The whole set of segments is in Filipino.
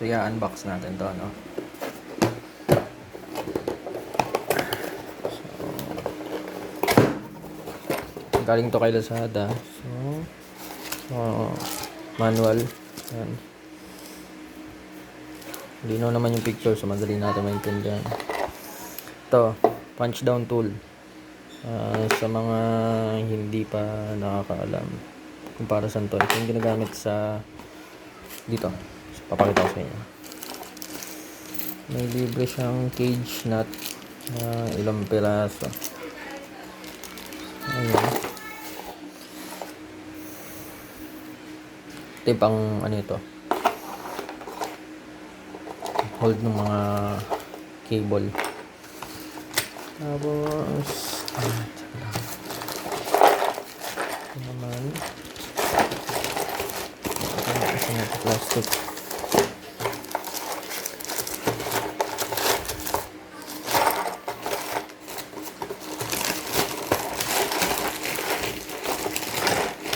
So, i-unbox natin to, no? So, galing to kay Lazada. So manual. Ayan. Linaw naman yung picture, so madali natin maintindihan. Ito, punch down tool. Sa mga hindi pa nakakaalam kung para saan to, ito yung ginagamit sa dito. So, papakita ko sa inyo. May libre siyang cage nut na ilang piraso. Ayan. Ito yung pang ano ito, hold ng mga cable. Tapos ito naman ito plastic.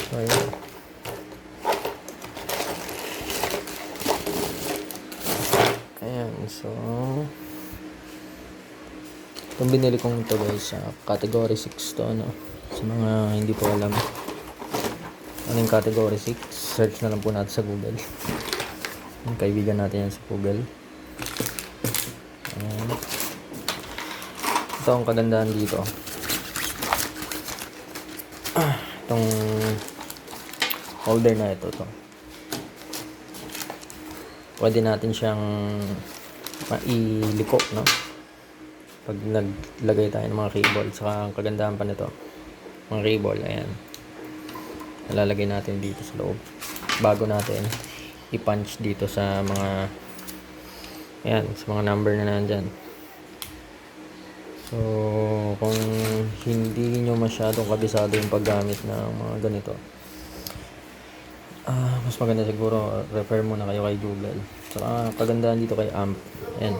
So ayan. Ayan, so itong binili kong ito guys, sa category 6 to, ano, sa mga hindi po alam ano yung category 6, search na lang po natin sa Google. Yung kaibigan natin yan sa Google. Ayan. Ito ang kagandahan dito, itong holder na ito, pwede natin siyang mailiko, no, pag naglagay tayo ng mga cable. Saka ang kagandahan pa nito, mga cable, ayan, nalalagay natin dito sa loob bago natin i-punch dito sa mga ayan, sa mga number na nandyan. So kung hindi nyo masyadong kabisado yung paggamit ng mga ganito, mas maganda siguro refer muna kayo kay Google. Saka kagandahan dito kay amp, ayan.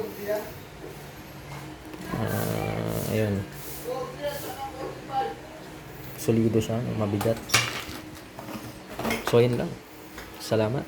Ayun, solido siya, mabigat. So yun lang, salamat.